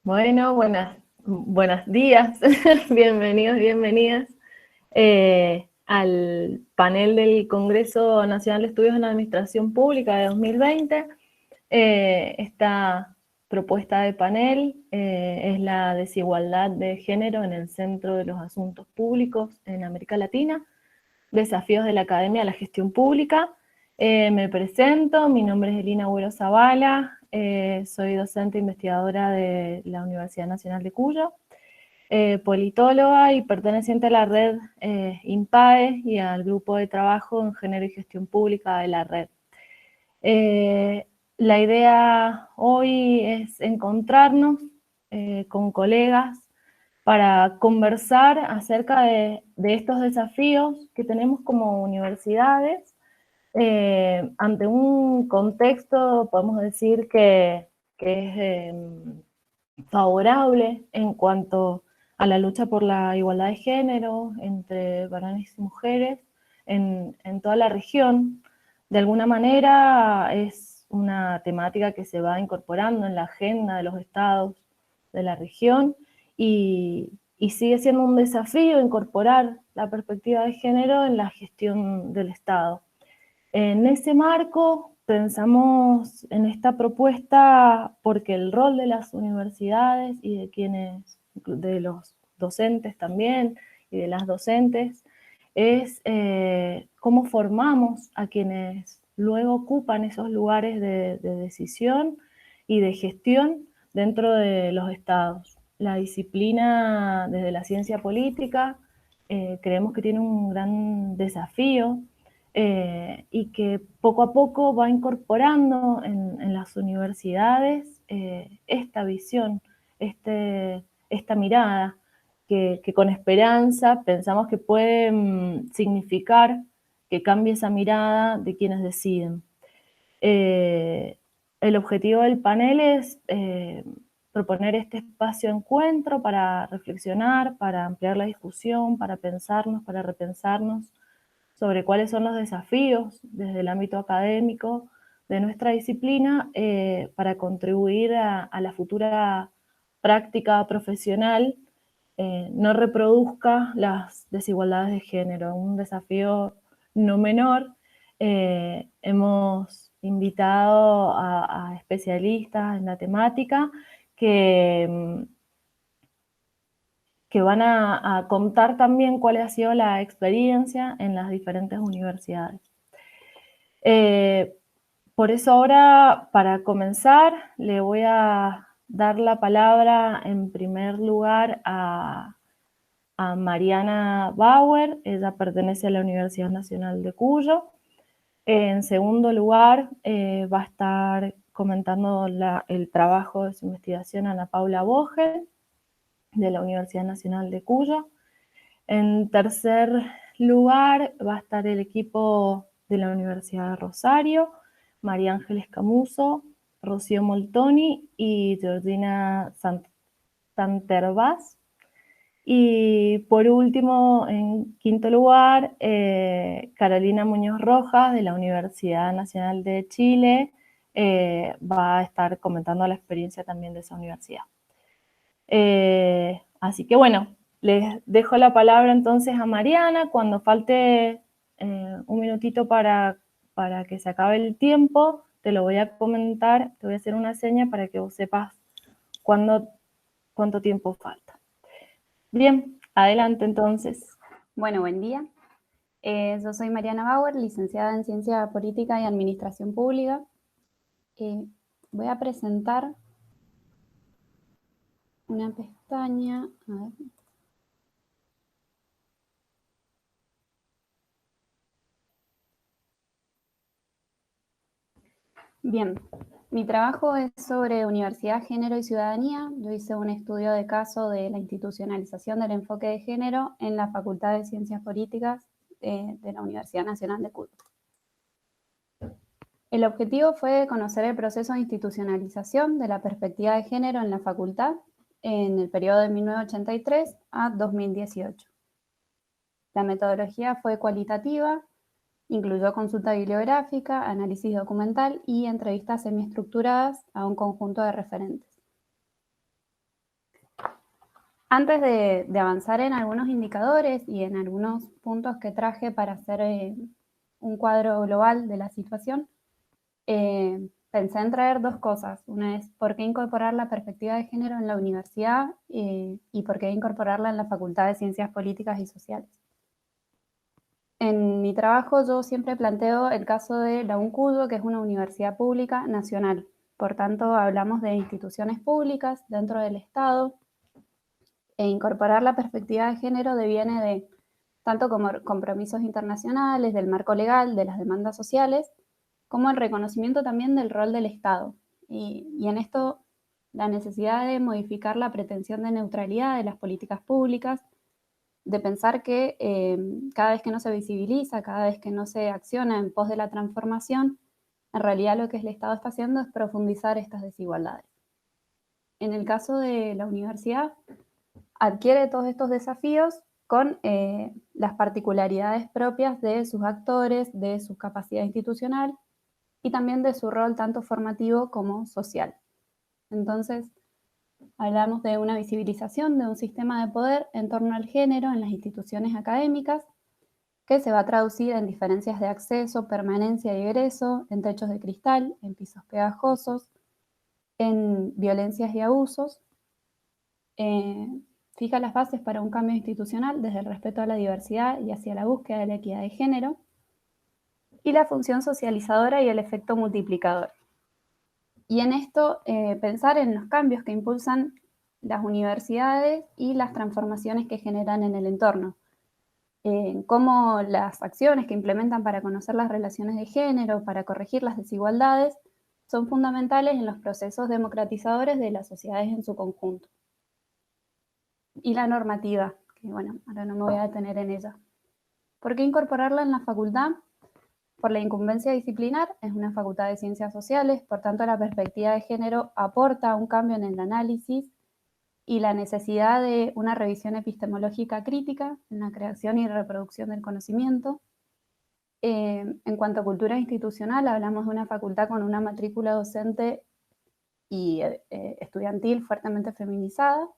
Bueno, buenos días, bienvenidos, bienvenidas al panel del Congreso Nacional de Estudios en Administración Pública de 2020. Esta propuesta de panel es la desigualdad de género en el centro de los asuntos públicos en América Latina, desafíos de la academia a la gestión pública. Me presento, mi nombre es Elina Agüero Zavala, soy docente e investigadora de la Universidad Nacional de Cuyo, politóloga y perteneciente a la red INPAE y al grupo de trabajo en género y gestión pública de la red. La idea hoy es encontrarnos con colegas para conversar acerca de estos desafíos que tenemos como universidades ante un contexto, podemos decir, que es favorable en cuanto a la lucha por la igualdad de género entre varones y mujeres en toda la región. De alguna manera es una temática que se va incorporando en la agenda de los estados de la región y sigue siendo un desafío incorporar la perspectiva de género en la gestión del Estado. En ese marco pensamos en esta propuesta porque el rol de las universidades y de los docentes también y de las docentes es cómo formamos a quienes luego ocupan esos lugares de decisión y de gestión dentro de los estados. La disciplina desde la ciencia política creemos que tiene un gran desafío y que poco a poco va incorporando en las universidades esta visión, esta mirada, que con esperanza pensamos que puede significar que cambie esa mirada de quienes deciden. El objetivo del panel es proponer este espacio de encuentro para reflexionar, para ampliar la discusión, para pensarnos, para repensarnos sobre cuáles son los desafíos desde el ámbito académico de nuestra disciplina para contribuir a la futura práctica profesional no reproduzca las desigualdades de género, un desafío no menor. Hemos invitado a especialistas en la temática que, que van a contar también cuál ha sido la experiencia en las diferentes universidades. Por eso ahora, para comenzar, le voy a dar la palabra en primer lugar a Mariana Bauer. Ella pertenece a la Universidad Nacional de Cuyo. En segundo lugar, va a estar comentando el trabajo de su investigación Ana Paula Vogel, de la Universidad Nacional de Cuyo. En tercer lugar, va a estar el equipo de la Universidad de Rosario, María Ángeles Camuso, Rocío Moltoni y Georgina Santervaz. Y por último, en quinto lugar, Carolina Muñoz Rojas, de la Universidad Nacional de Chile, va a estar comentando la experiencia también de esa universidad. Así que bueno, les dejo la palabra entonces a Mariana. Cuando falte un minutito para que se acabe el tiempo, te lo voy a comentar, te voy a hacer una seña para que vos sepas cuánto tiempo falta. Bien, adelante entonces. Bueno, buen día. Yo soy Mariana Bauer, licenciada en Ciencia Política y Administración Pública. Voy a presentar una pestaña. A ver. Bien, mi trabajo es sobre universidad, género y ciudadanía. Yo hice un estudio de caso de la institucionalización del enfoque de género en la Facultad de Ciencias Políticas de la Universidad Nacional de Cuyo. El objetivo fue conocer el proceso de institucionalización de la perspectiva de género en la facultad en el periodo de 1983 a 2018. La metodología fue cualitativa, incluyó consulta bibliográfica, análisis documental y entrevistas semiestructuradas a un conjunto de referentes. Antes de avanzar en algunos indicadores y en algunos puntos que traje para hacer un cuadro global de la situación, pensé en traer dos cosas. Una es por qué incorporar la perspectiva de género en la universidad y por qué incorporarla en la Facultad de Ciencias Políticas y Sociales. En mi trabajo yo siempre planteo el caso de la UNCUYO, que es una universidad pública nacional. Por tanto, hablamos de instituciones públicas dentro del Estado, e incorporar la perspectiva de género deviene de tanto como compromisos internacionales, del marco legal, de las demandas sociales, como el reconocimiento también del rol del Estado. Y en esto, la necesidad de modificar la pretensión de neutralidad de las políticas públicas, de pensar que cada vez que no se visibiliza, cada vez que no se acciona en pos de la transformación, en realidad lo que el Estado está haciendo es profundizar estas desigualdades. En el caso de la universidad, adquiere todos estos desafíos con las particularidades propias de sus actores, de su capacidad institucional y también de su rol tanto formativo como social. Entonces, hablamos de una visibilización de un sistema de poder en torno al género en las instituciones académicas, que se va a traducir en diferencias de acceso, permanencia y egreso, en techos de cristal, en pisos pegajosos, en violencias y abusos. Fija las bases para un cambio institucional desde el respeto a la diversidad y hacia la búsqueda de la equidad de género, y la función socializadora y el efecto multiplicador. Y en esto, pensar en los cambios que impulsan las universidades y las transformaciones que generan en el entorno. Cómo las acciones que implementan para conocer las relaciones de género, para corregir las desigualdades, son fundamentales en los procesos democratizadores de las sociedades en su conjunto. Y la normativa, que bueno, ahora no me voy a detener en ella. ¿Por qué incorporarla en la facultad? Por la incumbencia disciplinar, es una facultad de ciencias sociales, por tanto la perspectiva de género aporta un cambio en el análisis y la necesidad de una revisión epistemológica crítica en la creación y reproducción del conocimiento. En cuanto a cultura institucional, hablamos de una facultad con una matrícula docente y estudiantil fuertemente feminizada,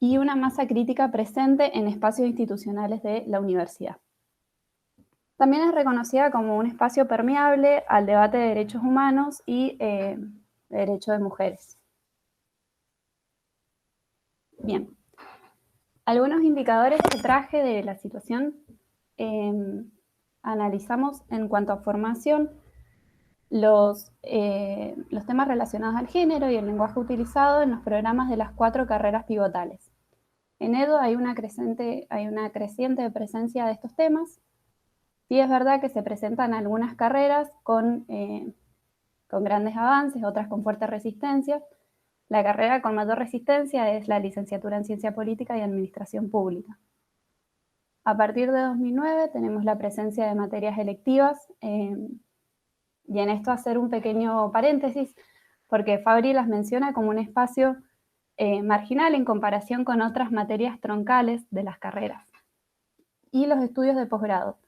y una masa crítica presente en espacios institucionales de la universidad. También es reconocida como un espacio permeable al debate de derechos humanos y de derechos de mujeres. Bien, algunos indicadores que traje de la situación analizamos en cuanto a formación los temas relacionados al género y el lenguaje utilizado en los programas de las 4 carreras pivotales. En EDO hay una creciente presencia de estos temas. Sí es verdad que se presentan algunas carreras con grandes avances, otras con fuerte resistencia. La carrera con mayor resistencia es la licenciatura en Ciencia Política y Administración Pública. A partir de 2009 tenemos la presencia de materias electivas, y en esto hacer un pequeño paréntesis, porque Fabri las menciona como un espacio marginal en comparación con otras materias troncales de las carreras. Y los estudios de posgrado,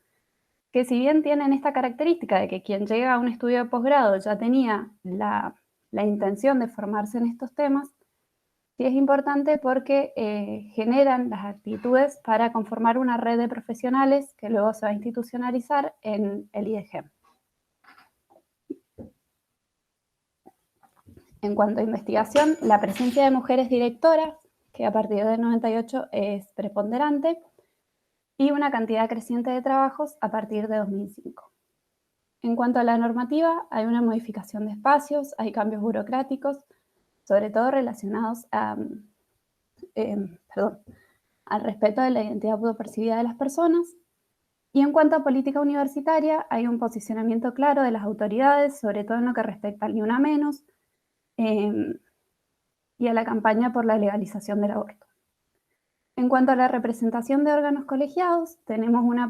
que si bien tienen esta característica de que quien llega a un estudio de posgrado ya tenía la intención de formarse en estos temas, sí es importante porque generan las actitudes para conformar una red de profesionales que luego se va a institucionalizar en el IDG. En cuanto a investigación, la presencia de mujeres directoras, que a partir del 98 es preponderante, y una cantidad creciente de trabajos a partir de 2005. En cuanto a la normativa, hay una modificación de espacios, hay cambios burocráticos, sobre todo relacionados al respeto de la identidad autopercibida de las personas. Y en cuanto a política universitaria, hay un posicionamiento claro de las autoridades, sobre todo en lo que respecta al Ni Una Menos, y a la campaña por la legalización del aborto. En cuanto a la representación de órganos colegiados, tenemos una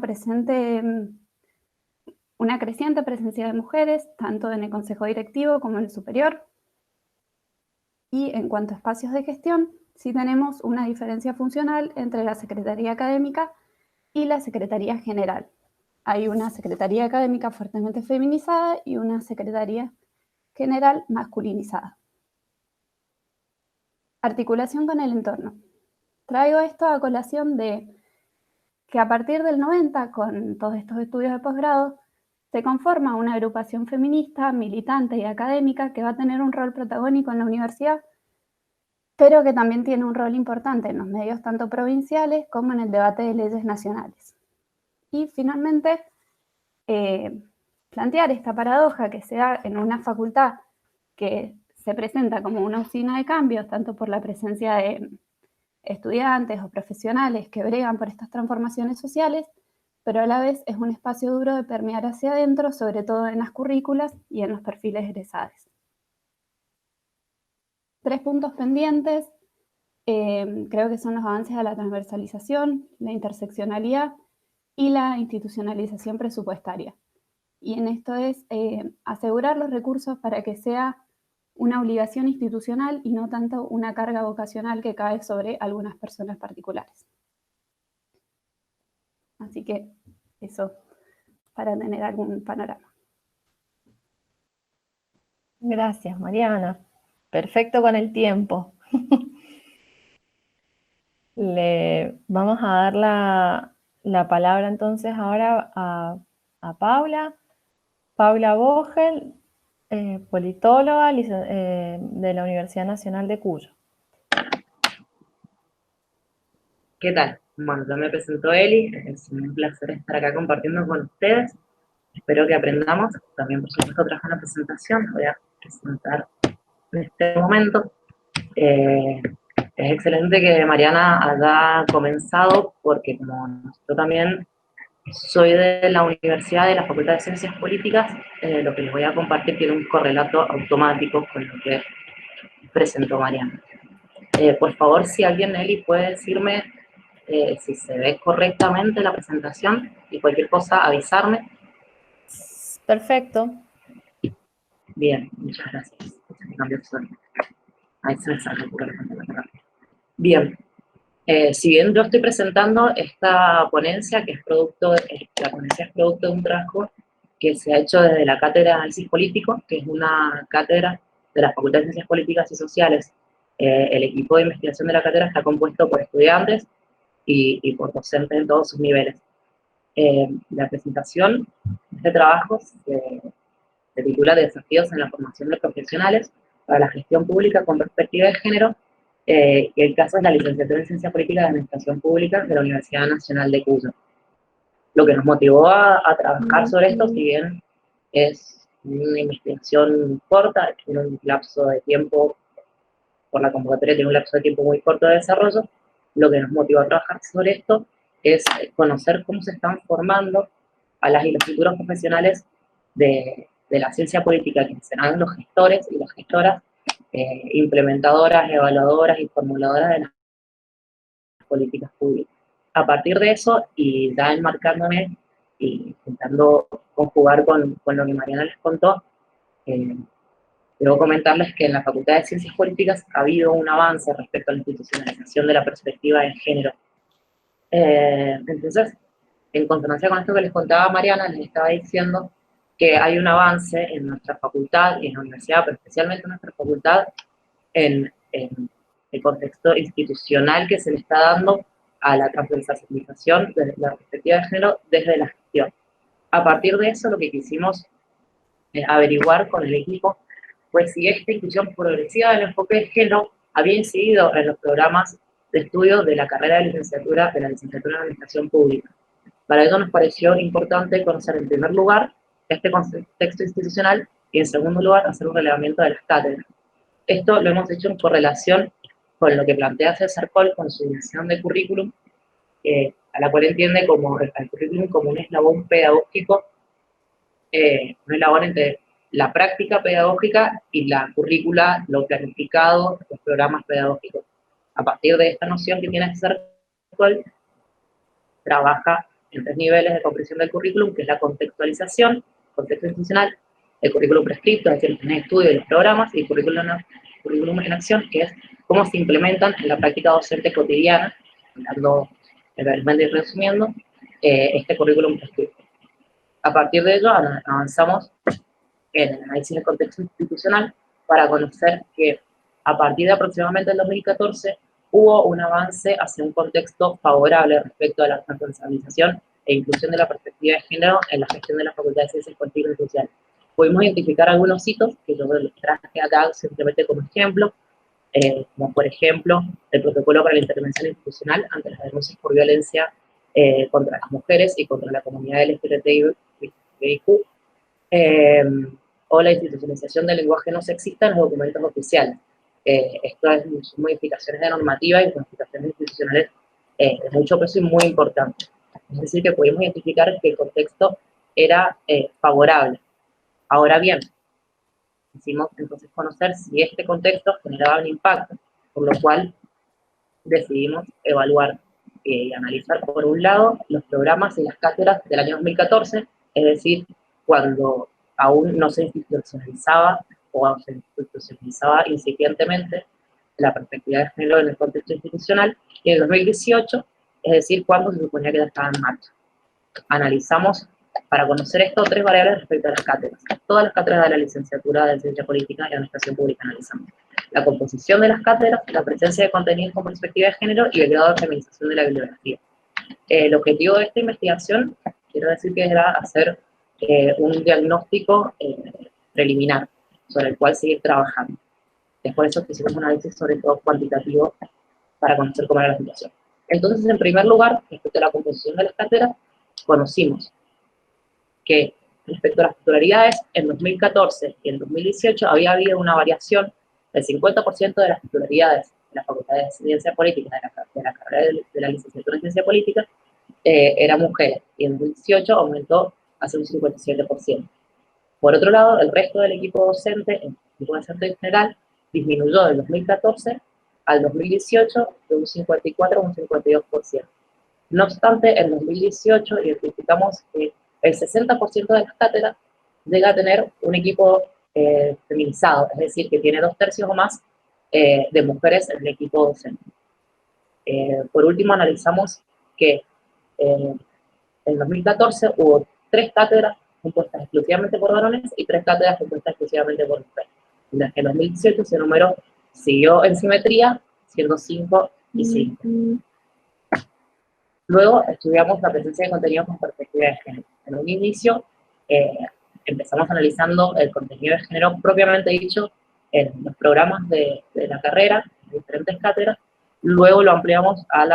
creciente presencia de mujeres, tanto en el consejo directivo como en el superior. Y en cuanto a espacios de gestión, sí tenemos una diferencia funcional entre la Secretaría Académica y la Secretaría General. Hay una Secretaría Académica fuertemente feminizada y una Secretaría General masculinizada. Articulación con el entorno. Traigo esto a colación de que a partir del 90, con todos estos estudios de posgrado, se conforma una agrupación feminista, militante y académica que va a tener un rol protagónico en la universidad, pero que también tiene un rol importante en los medios tanto provinciales como en el debate de leyes nacionales. Y finalmente, plantear esta paradoja que se da en una facultad que se presenta como una usina de cambios, tanto por la presencia de estudiantes o profesionales que bregan por estas transformaciones sociales, pero a la vez es un espacio duro de permear hacia adentro, sobre todo en las currículas y en los perfiles egresados. 3 puntos pendientes, creo que son los avances a la transversalización, la interseccionalidad y la institucionalización presupuestaria. Y en esto es asegurar los recursos para que sea una obligación institucional y no tanto una carga vocacional que cae sobre algunas personas particulares. Así que eso, para tener algún panorama. Gracias, Mariana. Perfecto con el tiempo. Le vamos a dar la palabra entonces ahora a Paula. Paula Vogel, politóloga de la Universidad Nacional de Cuyo. ¿Qué tal? Bueno, ya me presentó Eli, es un placer estar acá compartiendo con ustedes. Espero que aprendamos. También, por supuesto, traje una presentación, voy a presentar en este momento. Es excelente que Mariana haya comenzado, porque como yo también soy de la Universidad de la Facultad de Ciencias Políticas, lo que les voy a compartir tiene un correlato automático con lo que presentó Mariana. Por favor, si alguien, Eli, puede decirme si se ve correctamente la presentación y cualquier cosa avisarme. Perfecto. Bien, muchas gracias. Ahí se me sale por el. Bien, si bien yo estoy presentando esta ponencia, que es producto, la ponencia es producto de un trabajo que se ha hecho desde la Cátedra de Análisis Político, que es una cátedra de la Facultad de Ciencias Políticas y Sociales. El equipo de investigación de la cátedra está compuesto por estudiantes y por docentes en todos sus niveles. La presentación de este trabajo se titula Desafíos en la formación de profesionales para la gestión pública con perspectiva de género, y el caso es la licenciatura en Ciencia Política de Administración Pública de la Universidad Nacional de Cuyo. Lo que nos motivó a trabajar sobre esto, si bien es una investigación corta, tiene un lapso de tiempo, por la convocatoria tiene un lapso de tiempo muy corto de desarrollo, lo que nos motivó a trabajar sobre esto es conocer cómo se están formando a las y los futuros profesionales de la ciencia política, que serán los gestores y las gestoras, implementadoras, evaluadoras y formuladoras de las políticas públicas. A partir de eso, y ya enmarcándome y intentando conjugar con lo que Mariana les contó, debo comentarles que en la Facultad de Ciencias Políticas ha habido un avance respecto a la institucionalización de la perspectiva de género. Entonces, en consonancia con esto que les contaba Mariana, les estaba diciendo que hay un avance en nuestra facultad y en la universidad, pero especialmente en nuestra facultad, en el contexto institucional que se le está dando a la transversalización de la perspectiva de género desde la gestión. A partir de eso, lo que quisimos averiguar con el equipo fue si esta inclusión progresiva del enfoque de género había incidido en los programas de estudio de la carrera de licenciatura en Administración Pública. Para ello nos pareció importante conocer en primer lugar este contexto institucional y en segundo lugar hacer un relevamiento de las cátedras. Esto lo hemos hecho en correlación con lo que plantea César Coll con su visión de currículum, a la cual entiende como el currículum como un eslabón pedagógico, un eslabón entre la práctica pedagógica y la currícula, lo planificado, los programas pedagógicos. A partir de esta noción que tiene César Coll, trabaja en 3 niveles de comprensión del currículum, que es la contextualización, contexto institucional, el currículum prescripto, es decir, el plan de estudio de los programas, y el currículum en acción, que es cómo se implementan en la práctica docente cotidiana, hablando brevemente y resumiendo, este currículum prescripto. A partir de ello, avanzamos en el análisis del contexto institucional para conocer que a partir de aproximadamente el 2014 hubo un avance hacia un contexto favorable respecto a la responsabilización e inclusión de la perspectiva de género en la gestión de la Facultad de Ciencias Políticas y Sociales. Pudimos identificar algunos hitos que yo les traje acá simplemente como ejemplo, como por ejemplo el protocolo para la intervención institucional ante las denuncias por violencia contra las mujeres y contra la comunidad LGBTIQ, o la institucionalización del lenguaje no sexista en los documentos oficiales. Estas son modificaciones de normativa y modificaciones institucionales de mucho peso y muy importantes. Es decir, que pudimos identificar que el contexto era favorable. Ahora bien, quisimos entonces conocer si este contexto generaba un impacto, por lo cual decidimos evaluar y analizar, por un lado, los programas y las cátedras del año 2014, es decir, cuando aún no se institucionalizaba o se institucionalizaba incipientemente la perspectiva de género en el contexto institucional, y en el 2018, es decir, cuando se suponía que ya estaba en marcha. Analizamos, para conocer esto, 3 variables respecto a las cátedras. Todas las cátedras de la licenciatura de Ciencia Política y Administración Pública analizamos. La composición de las cátedras, la presencia de contenidos con perspectiva de género y el grado de feminización de la bibliografía. El objetivo de esta investigación, quiero decir que era hacer un diagnóstico preliminar sobre el cual seguir trabajando. Es por eso que hicimos un análisis sobre todo cuantitativo para conocer cómo era la situación. Entonces, en primer lugar, respecto a la composición de las cátedras, conocimos que respecto a las titularidades, en 2014 y en 2018 había habido una variación del 50% de las titularidades de la Facultad de Ciencia Política, de la carrera de la licenciatura en Ciencia Política, eran mujeres, y en 2018 aumentó hacia un 57%. Por otro lado, el resto del equipo docente, el equipo docente en general, disminuyó del 2014 al 2018 de un 54 a un 52%. No obstante, en 2018 identificamos que el 60% de las cátedras llega a tener un equipo feminizado, es decir, que tiene 2/3 o más de mujeres en el equipo docente. Por último, analizamos que en 2014 hubo 3 cátedras compuestas exclusivamente por varones y 3 cátedras compuestas exclusivamente por mujeres. En 2018 ese número siguió en simetría, siendo 5 y 5. Luego estudiamos la presencia de contenido con perspectiva de género. En un inicio empezamos analizando el contenido de género propiamente dicho en los programas de la carrera, de diferentes cátedras. Luego lo ampliamos a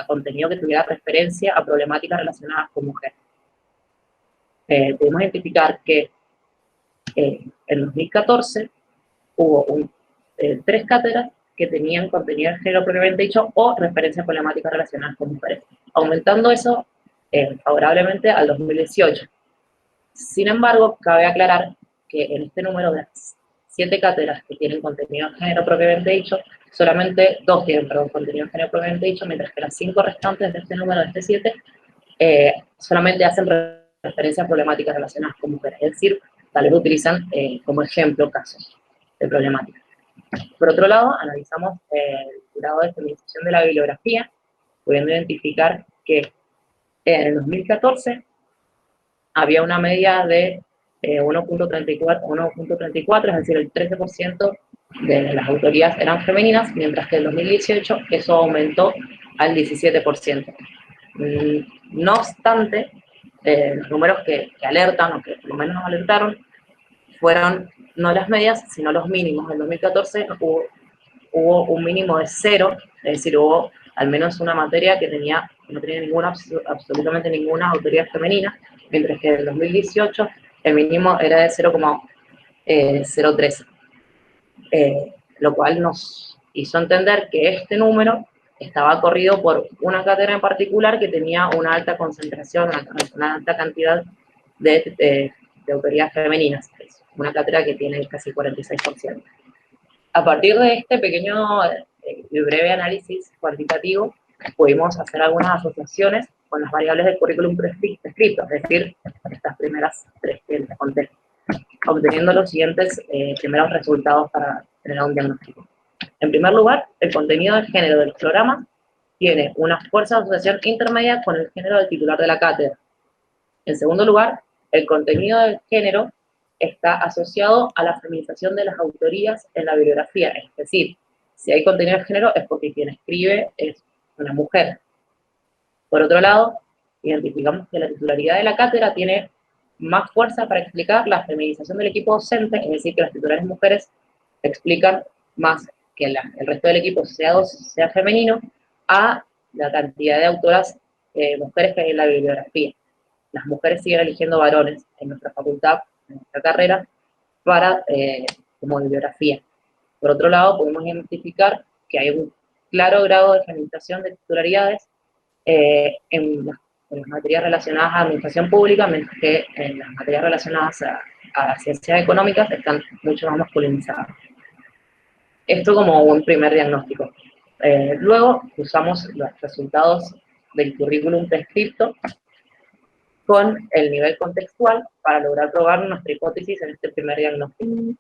contenido que tuviera referencia a problemáticas relacionadas con mujeres. Pudimos identificar que en 2014 hubo 3 cátedras que tenían contenido de género propiamente dicho o referencia a problemáticas relacionadas con mujeres, aumentando eso favorablemente al 2018. Sin embargo, cabe aclarar que en este número de 7 cátedras que tienen contenido de género propiamente dicho, solamente 2 tienen contenido de género propiamente dicho, mientras que las 5 restantes de este número, de este 7, solamente hacen referencia a problemáticas relacionadas con mujeres, es decir, tal vez utilizan como ejemplo casos de problemáticas. Por otro lado, analizamos el grado de feminización de la bibliografía, pudiendo identificar que en el 2014 había una media de 1.34, es decir, el 13% de las autorías eran femeninas, mientras que en 2018 eso aumentó al 17%. No obstante, los números que alertan, o que por lo menos nos alertaron, fueron no las medias, sino los mínimos. En 2014 hubo un mínimo de 0, es decir, hubo al menos una materia que no tenía absolutamente ninguna autoría femenina, mientras que en el 2018 el mínimo era de 0,013, lo cual nos hizo entender que este número estaba corrido por una cátedra en particular que tenía una alta concentración, una alta cantidad de autorías femeninas, una cátedra que tiene casi 46%. A partir de este pequeño y breve análisis cuantitativo, pudimos hacer algunas asociaciones con las variables del currículum prescrito, es decir, estas primeras 3 que les conté, obteniendo los siguientes primeros resultados para tener un diagnóstico. En primer lugar, el contenido del género de los programas tiene una fuerza de asociación intermedia con el género del titular de la cátedra. En segundo lugar, el contenido del género está asociado a la feminización de las autorías en la bibliografía, es decir, Si hay contenido de género es porque quien escribe es una mujer. Por otro lado, identificamos que la titularidad de la cátedra tiene más fuerza para explicar la feminización del equipo docente, es decir, que las titulares mujeres explican más que el resto del equipo sea femenino, a la cantidad de autoras mujeres que hay en la bibliografía. Las mujeres siguen eligiendo varones en nuestra facultad, en nuestra carrera, como bibliografía. Por otro lado, podemos identificar que hay un claro grado de feminización de titularidades en las materias relacionadas a administración pública, mientras que en las materias relacionadas a ciencias económicas están mucho más masculinizadas. Esto como un primer diagnóstico. Luego usamos los resultados del currículum prescripto con el nivel contextual para lograr probar nuestra hipótesis en este primer diagnóstico.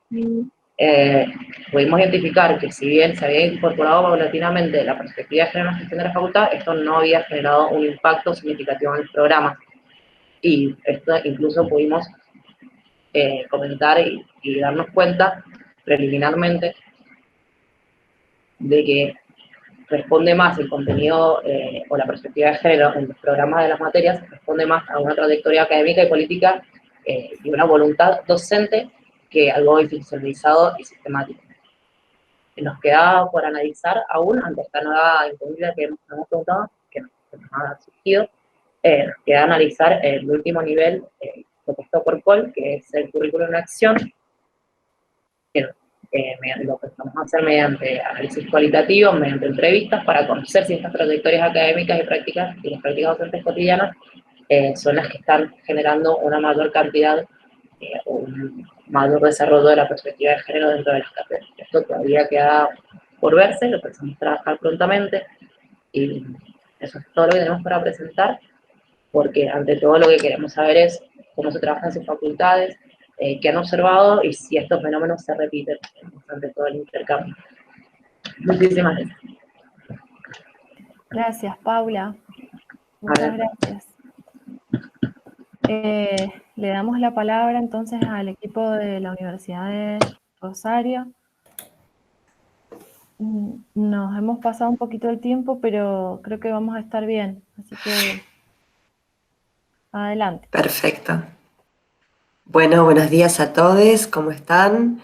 Pudimos identificar que si bien se había incorporado paulatinamente la perspectiva de género en la gestión de la facultad, esto no había generado un impacto significativo en el programa. Y esto incluso pudimos comentar y darnos cuenta preliminarmente de que responde más el contenido o la perspectiva de género en los programas de las materias, responde más a una trayectoria académica y política y una voluntad docente que algo institucionalizado y sistemático. Nos queda por analizar aún, ante esta nueva incógnita que nos hemos preguntado, que nos ha surgido, nos queda analizar el último nivel propuesto por Paul, que es el currículum en acción, lo que vamos a hacer mediante análisis cualitativo, mediante entrevistas, para conocer si estas trayectorias académicas y prácticas, y las prácticas docentes cotidianas, son las que están generando una mayor cantidad un mayor desarrollo de la perspectiva de género dentro de las cátedras. Esto todavía queda por verse, lo pensamos trabajar prontamente, y eso es todo lo que tenemos para presentar, porque ante todo lo que queremos saber es cómo se trabaja en sus facultades, qué han observado y si estos fenómenos se repiten durante todo el intercambio. Muchísimas gracias. Gracias, Paula. Muchas gracias. Le damos la palabra entonces al equipo de la Universidad de Rosario. Nos hemos pasado un poquito el tiempo, pero creo que vamos a estar bien, así que adelante. Perfecto. Bueno, buenos días a todos, ¿cómo están?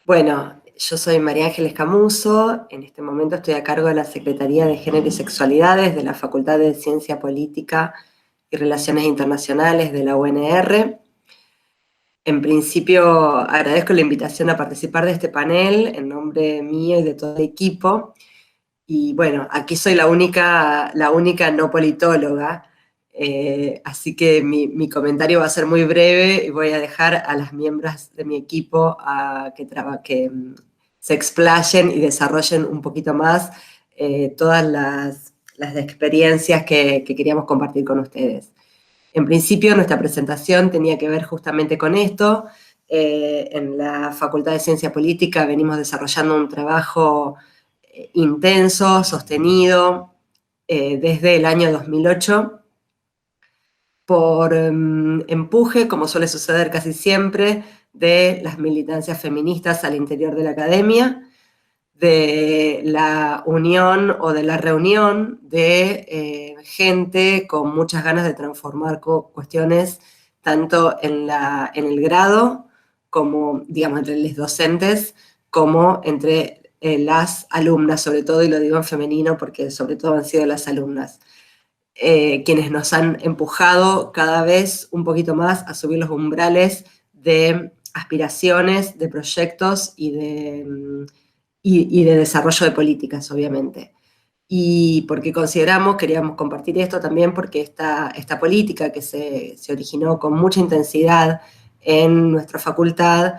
Bueno, yo soy María Ángeles Camuso, en este momento estoy a cargo de la Secretaría de Género y Sexualidades de la Facultad de Ciencia Política y Relaciones Internacionales de la UNR. En principio, agradezco la invitación a participar de este panel en nombre mío y de todo el equipo. Y bueno, aquí soy la única no politóloga, así que mi comentario va a ser muy breve y voy a dejar a las miembros de mi equipo que se explayen y desarrollen un poquito más todas las experiencias que queríamos compartir con ustedes. En principio, nuestra presentación tenía que ver justamente con esto. En la Facultad de Ciencia Política venimos desarrollando un trabajo intenso, sostenido, desde el año 2008, por empuje, como suele suceder casi siempre, de las militancias feministas al interior de la academia, de la unión o de la reunión de gente con muchas ganas de transformar cuestiones tanto en el grado, como, digamos, entre los docentes, como entre las alumnas, sobre todo, y lo digo en femenino porque sobre todo han sido las alumnas, quienes nos han empujado cada vez un poquito más a subir los umbrales de aspiraciones, de proyectos y de desarrollo de políticas, obviamente. Y porque queríamos compartir esto también porque esta política que se originó con mucha intensidad en nuestra facultad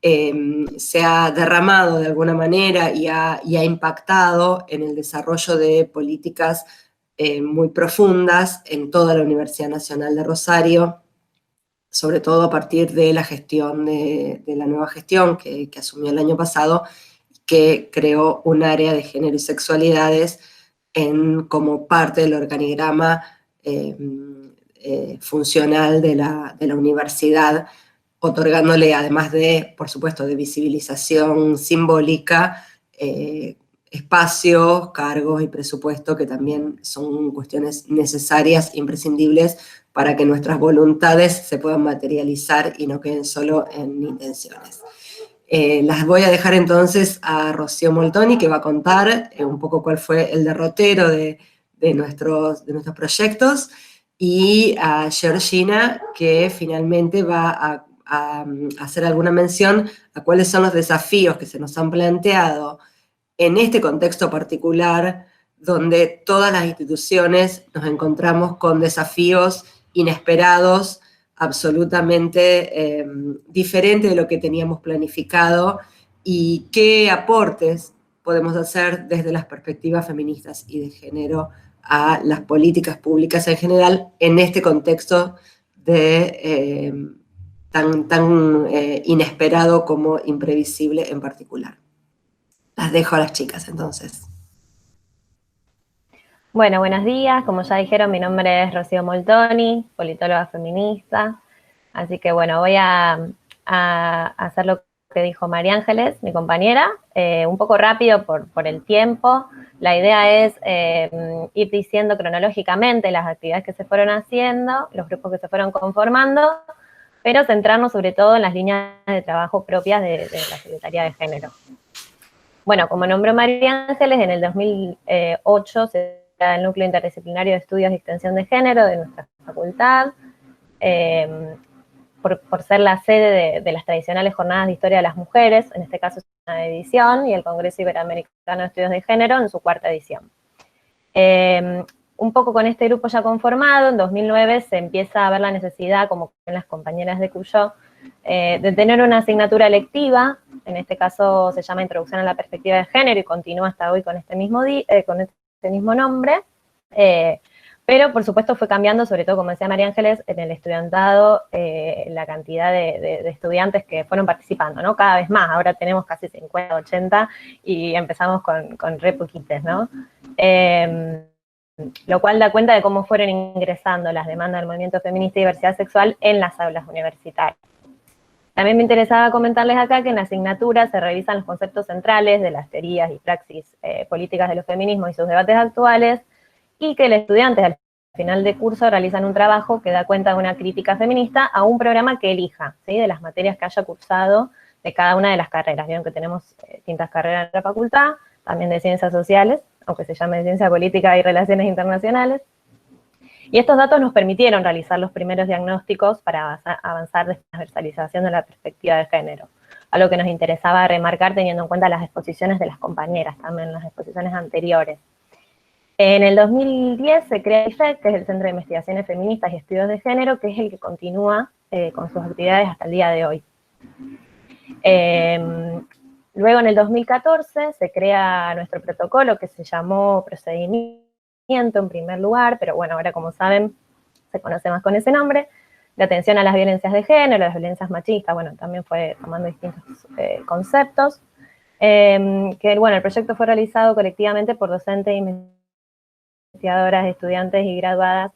se ha derramado de alguna manera y ha impactado en el desarrollo de políticas muy profundas en toda la Universidad Nacional de Rosario, sobre todo a partir de la gestión de la nueva gestión que asumió el año pasado, que creó un área de género y sexualidades como parte del organigrama funcional de la universidad, otorgándole, además de, por supuesto, de visibilización simbólica, espacios, cargos y presupuesto, que también son cuestiones necesarias, imprescindibles, para que nuestras voluntades se puedan materializar y no queden solo en intenciones. Las voy a dejar entonces a Rocío Moltoni, que va a contar un poco cuál fue el derrotero de nuestros proyectos, y a Georgina, que finalmente va a hacer alguna mención a cuáles son los desafíos que se nos han planteado en este contexto particular, donde todas las instituciones nos encontramos con desafíos inesperados, absolutamente diferentes de lo que teníamos planificado, y qué aportes podemos hacer desde las perspectivas feministas y de género a las políticas públicas en general en este contexto tan inesperado como imprevisible en particular. Las dejo a las chicas, entonces. Bueno, buenos días. Como ya dijeron, mi nombre es Rocío Moltoni, politóloga feminista. Así que, bueno, voy a hacer lo que dijo María Ángeles, mi compañera, un poco rápido por el tiempo. La idea es ir diciendo cronológicamente las actividades que se fueron haciendo, los grupos que se fueron conformando, pero centrarnos sobre todo en las líneas de trabajo propias de la Secretaría de Género. Bueno, como nombró María Ángeles, en el 2008 se crea el Núcleo Interdisciplinario de Estudios y Extensión de Género de nuestra facultad, por ser la sede de las tradicionales jornadas de historia de las mujeres, en este caso es una edición, y el Congreso Iberoamericano de Estudios de Género en su 4ª edición. Un poco con este grupo ya conformado, en 2009 se empieza a ver la necesidad, como en las compañeras de Cuyo, de tener una asignatura electiva, en este caso se llama Introducción a la Perspectiva de Género y continúa hasta hoy con este mismo nombre, pero por supuesto fue cambiando, sobre todo como decía María Ángeles, en el estudiantado, la cantidad de estudiantes que fueron participando, ¿no? Cada vez más, ahora tenemos casi 50, 80 y empezamos con re poquites, ¿no? Lo cual da cuenta de cómo fueron ingresando las demandas del movimiento feminista y diversidad sexual en las aulas universitarias. También me interesaba comentarles acá que en la asignatura se revisan los conceptos centrales de las teorías y praxis políticas de los feminismos y sus debates actuales, y que los estudiantes al final de curso realizan un trabajo que da cuenta de una crítica feminista a un programa que elija, ¿sí? De las materias que haya cursado de cada una de las carreras. Vieron que tenemos distintas carreras en la facultad, también de ciencias sociales, aunque se llame de ciencia política y relaciones internacionales. Y estos datos nos permitieron realizar los primeros diagnósticos para avanzar de transversalización de la perspectiva de género, algo que nos interesaba remarcar teniendo en cuenta las exposiciones de las compañeras, también las exposiciones anteriores. En el 2010 se crea IFEC, que es el Centro de Investigaciones Feministas y Estudios de Género, que es el que continúa con sus actividades hasta el día de hoy. Luego, en el 2014, se crea nuestro protocolo, que se llamó Procedimiento en primer lugar, pero bueno, ahora como saben, se conoce más con ese nombre, de atención a las violencias de género, las violencias machistas, bueno, también fue tomando distintos conceptos, que bueno, el proyecto fue realizado colectivamente por docentes, investigadoras, estudiantes y graduadas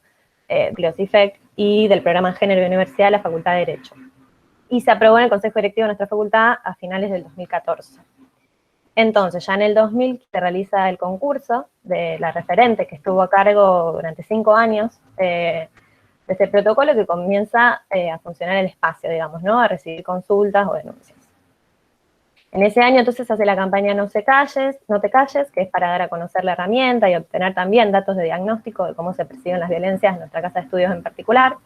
de los IFEC y del programa Género y Universidad de la Facultad de Derecho. Y se aprobó en el Consejo Directivo de nuestra facultad a finales del 2014. Entonces, ya en el 2000 se realiza el concurso de la referente que estuvo a cargo durante 5 años de este protocolo, que comienza a funcionar el espacio, digamos, ¿no? A recibir consultas o denuncias. En ese año entonces se hace la campaña No te calles, que es para dar a conocer la herramienta y obtener también datos de diagnóstico de cómo se perciben las violencias en nuestra casa de estudios en particular.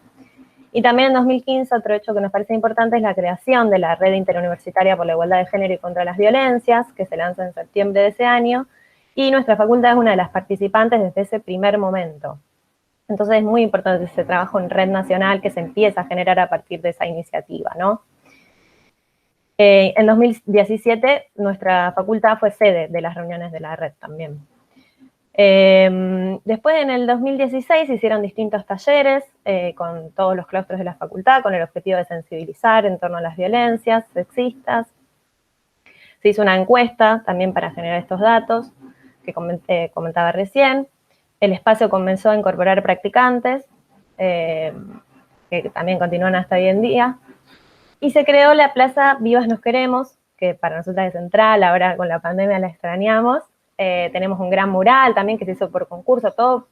Y también en 2015, otro hecho que nos parece importante es la creación de la Red Interuniversitaria por la Igualdad de Género y contra las Violencias, que se lanza en septiembre de ese año, y nuestra facultad es una de las participantes desde ese primer momento. Entonces es muy importante ese trabajo en red nacional que se empieza a generar a partir de esa iniciativa, ¿no? En 2017, nuestra facultad fue sede de las reuniones de la red también. Después, en el 2016, se hicieron distintos talleres con todos los claustros de la facultad, con el objetivo de sensibilizar en torno a las violencias sexistas. Se hizo una encuesta también para generar estos datos, que comentaba recién. El espacio comenzó a incorporar practicantes, que también continúan hasta hoy en día. Y se creó la Plaza Vivas Nos Queremos, que para nosotras es central, ahora con la pandemia la extrañamos, tenemos un gran mural también que se hizo por concurso, todo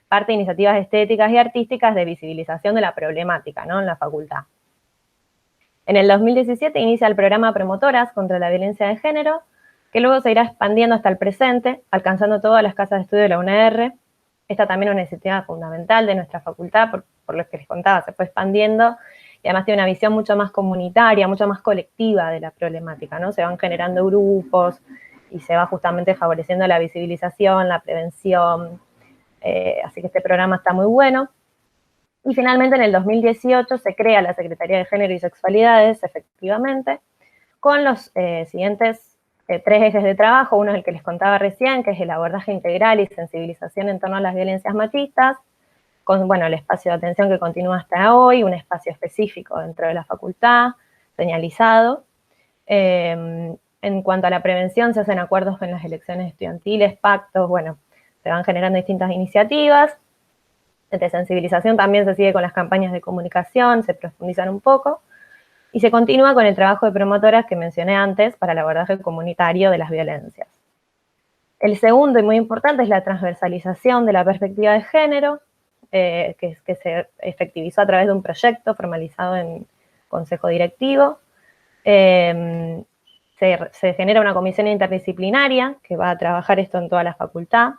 parte de iniciativas estéticas y artísticas de visibilización de la problemática, ¿no?, en la facultad. En el 2017 inicia el programa Promotoras contra la Violencia de Género, que luego se irá expandiendo hasta el presente, alcanzando todas las casas de estudio de la UNR. Esta también es una iniciativa fundamental de nuestra facultad, por lo que les contaba, se fue expandiendo, y además tiene una visión mucho más comunitaria, mucho más colectiva de la problemática, ¿no? Se van generando grupos y se va justamente favoreciendo la visibilización, la prevención, así que este programa está muy bueno. Y finalmente en el 2018 se crea la Secretaría de Género y Sexualidades, efectivamente, con los siguientes 3 ejes de trabajo. Uno es el que les contaba recién, que es el abordaje integral y sensibilización en torno a las violencias machistas, con, bueno, el espacio de atención que continúa hasta hoy, un espacio específico dentro de la facultad, señalizado. En cuanto a la prevención, se hacen acuerdos con las elecciones estudiantiles, pactos, bueno, se van generando distintas iniciativas. De sensibilización también se sigue con las campañas de comunicación, se profundizan un poco, y se continúa con el trabajo de promotoras que mencioné antes para el abordaje comunitario de las violencias. El segundo y muy importante es la transversalización de la perspectiva de género, que se efectivizó a través de un proyecto formalizado en consejo directivo. Se genera una comisión interdisciplinaria que va a trabajar esto en toda la facultad,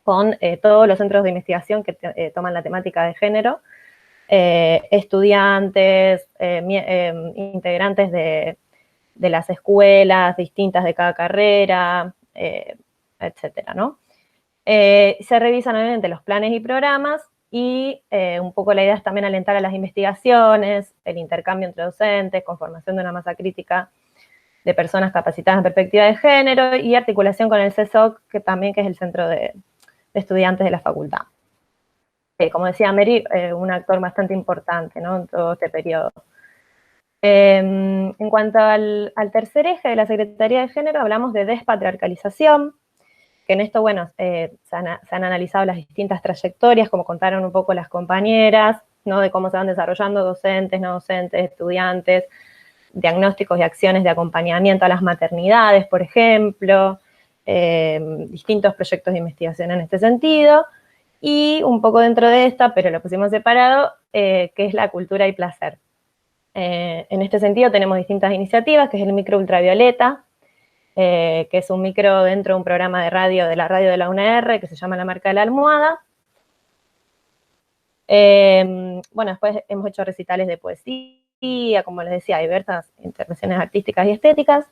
con todos los centros de investigación que toman la temática de género, estudiantes, integrantes de las escuelas distintas de cada carrera, etcétera, ¿no? Se revisan obviamente los planes y programas, y un poco la idea es también alentar a las investigaciones, el intercambio entre docentes, conformación de una masa crítica de personas capacitadas en perspectiva de género, y articulación con el CESOC, que es el centro de estudiantes de la facultad. Como decía Mary, un actor bastante importante, ¿no?, en todo este periodo. En cuanto al tercer eje de la Secretaría de Género, hablamos de despatriarcalización, que en esto, bueno, se han analizado las distintas trayectorias, como contaron un poco las compañeras, ¿no?, de cómo se van desarrollando docentes, no docentes, estudiantes, diagnósticos y acciones de acompañamiento a las maternidades, por ejemplo, distintos proyectos de investigación en este sentido, y un poco dentro de esta, pero lo pusimos separado, que es la cultura y placer. En este sentido tenemos distintas iniciativas, que es el micro ultravioleta, que es un micro dentro de un programa de la radio de la UNR, que se llama La Marca de la Almohada. Bueno, después hemos hecho recitales de poesía, como les decía, diversas intervenciones artísticas y estéticas,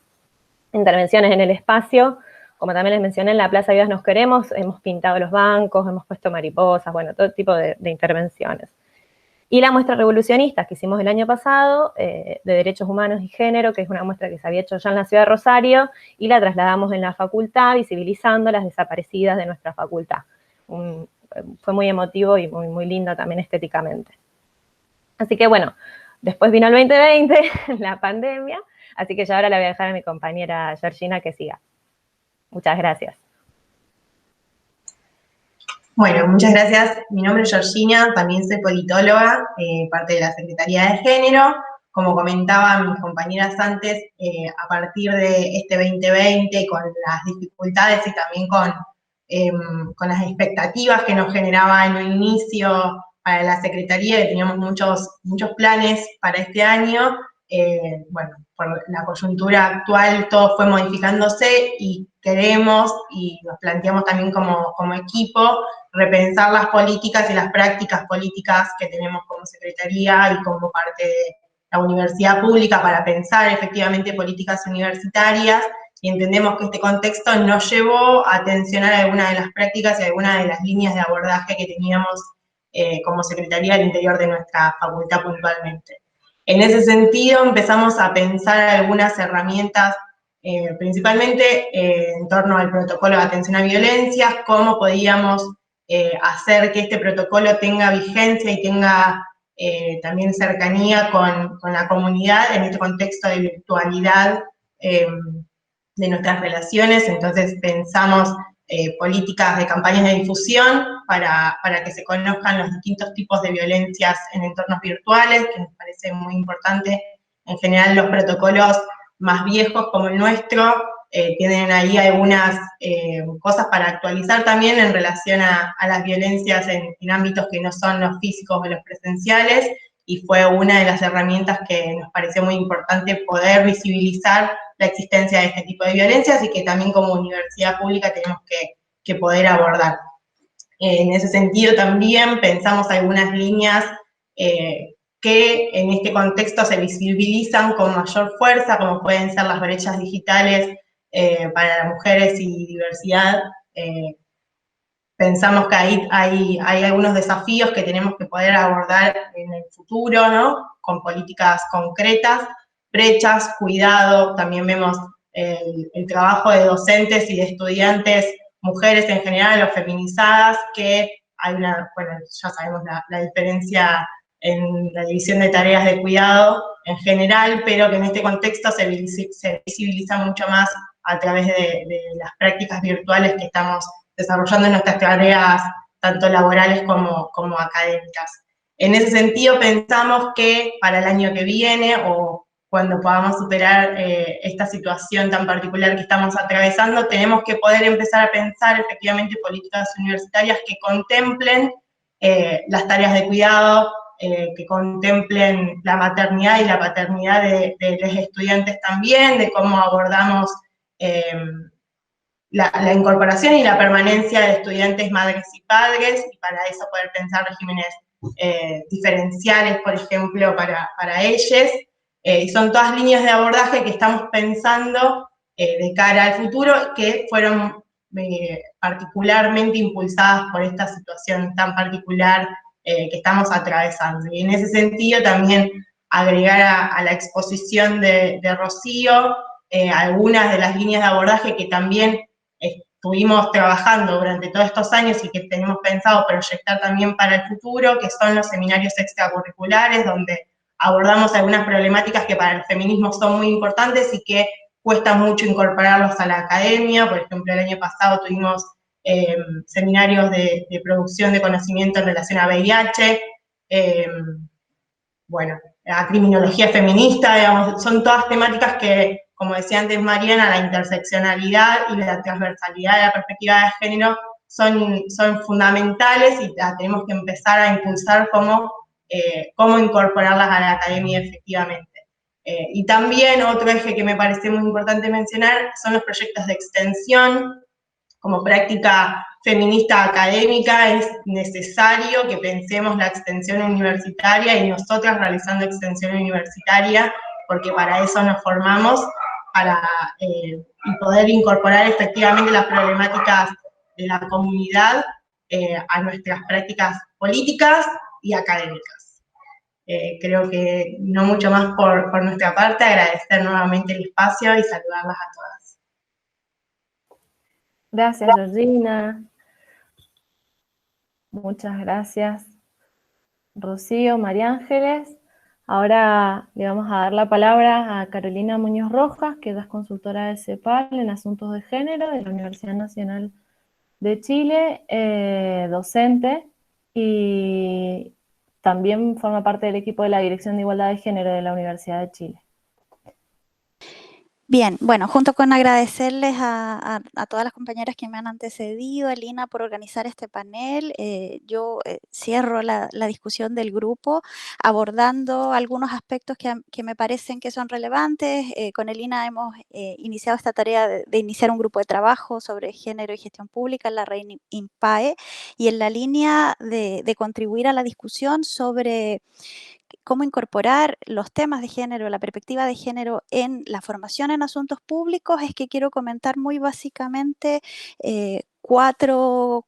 intervenciones en el espacio, como también les mencioné, en la Plaza Vivas Nos Queremos, hemos pintado los bancos, hemos puesto mariposas, bueno, todo tipo de intervenciones. Y la muestra revolucionista que hicimos el año pasado, de Derechos Humanos y Género, que es una muestra que se había hecho ya en la ciudad de Rosario, y la trasladamos en la facultad, visibilizando las desaparecidas de nuestra facultad. Fue muy emotivo y muy, muy linda también estéticamente. Así que bueno, después vino el 2020, la pandemia, así que ya ahora la voy a dejar a mi compañera Georgina que siga. Muchas gracias. Bueno, muchas gracias. Mi nombre es Georgina, también soy politóloga, parte de la Secretaría de Género. Como comentaban mis compañeras antes, a partir de este 2020, con las dificultades y también con las expectativas que nos generaba en un inicio para la Secretaría, que teníamos muchos planes para este año, bueno, por la coyuntura actual todo fue modificándose y queremos, y nos planteamos también como equipo, repensar las políticas y las prácticas políticas que tenemos como Secretaría y como parte de la universidad pública para pensar efectivamente políticas universitarias, y entendemos que este contexto nos llevó a tensionar algunas de las prácticas y algunas de las líneas de abordaje que teníamos como Secretaría al interior de nuestra facultad puntualmente. En ese sentido empezamos a pensar algunas herramientas, principalmente en torno al protocolo de atención a violencias, cómo podíamos hacer que este protocolo tenga vigencia y tenga también cercanía con la comunidad en este contexto de virtualidad de nuestras relaciones. Entonces pensamos políticas de campañas de difusión para que se conozcan los distintos tipos de violencias en entornos virtuales, que nos parece muy importante. En general los protocolos más viejos como el nuestro tienen ahí algunas cosas para actualizar también en relación a las violencias en ámbitos que no son los físicos o los presenciales, y fue una de las herramientas que nos pareció muy importante poder visibilizar la existencia de este tipo de violencias y que también como universidad pública tenemos que poder abordar. En ese sentido también pensamos algunas líneas que en este contexto se visibilizan con mayor fuerza, como pueden ser las brechas digitales para las mujeres y diversidad. Pensamos que ahí hay algunos desafíos que tenemos que poder abordar en el futuro, ¿no? Con políticas concretas, brechas, cuidado, también vemos el trabajo de docentes y de estudiantes, mujeres en general o feminizadas, que hay una, bueno, ya sabemos la diferencia en la división de tareas de cuidado en general, pero que en este contexto se visibiliza mucho más a través de las prácticas virtuales que estamos desarrollando nuestras tareas tanto laborales como académicas. En ese sentido pensamos que para el año que viene o cuando podamos superar esta situación tan particular que estamos atravesando, tenemos que poder empezar a pensar efectivamente políticas universitarias que contemplen las tareas de cuidado, que contemplen la maternidad y la paternidad de los estudiantes también, de cómo abordamos la incorporación y la permanencia de estudiantes madres y padres, y para eso poder pensar regímenes diferenciales, por ejemplo, para ellos. Y son todas líneas de abordaje que estamos pensando de cara al futuro, que fueron particularmente impulsadas por esta situación tan particular que estamos atravesando. Y en ese sentido también agregar a la exposición de Rocío algunas de las líneas de abordaje que también estuvimos trabajando durante todos estos años y que tenemos pensado proyectar también para el futuro, que son los seminarios extracurriculares, donde abordamos algunas problemáticas que para el feminismo son muy importantes y que cuesta mucho incorporarlos a la academia. Por ejemplo, el año pasado tuvimos seminarios de producción de conocimiento en relación a VIH, bueno, a criminología feminista, digamos, son todas temáticas que, como decía antes Mariana, la interseccionalidad y la transversalidad de la perspectiva de género son fundamentales y tenemos que empezar a impulsar cómo incorporarlas a la academia efectivamente. Y también otro eje que me parece muy importante mencionar son los proyectos de extensión. Como práctica feminista académica es necesario que pensemos la extensión universitaria y nosotras realizando extensión universitaria, porque para eso nos formamos, para poder incorporar efectivamente las problemáticas de la comunidad a nuestras prácticas políticas y académicas. Creo que no mucho más por nuestra parte, agradecer nuevamente el espacio y saludarlas a todas. Gracias, Georgina. Muchas gracias, Rocío, María Ángeles. Ahora le vamos a dar la palabra a Carolina Muñoz Rojas, que es consultora de CEPAL en asuntos de género de la Universidad Nacional de Chile, docente, y también forma parte del equipo de la Dirección de Igualdad de Género de la Universidad de Chile. Bien, bueno, junto con agradecerles a todas las compañeras que me han antecedido, a Lina por organizar este panel, yo cierro la discusión del grupo abordando algunos aspectos que me parecen que son relevantes. Con Elina hemos iniciado esta tarea de iniciar un grupo de trabajo sobre género y gestión pública en la red INPAE y en la línea de contribuir a la discusión sobre cómo incorporar los temas de género, la perspectiva de género en la formación en asuntos públicos, es que quiero comentar muy básicamente cuatro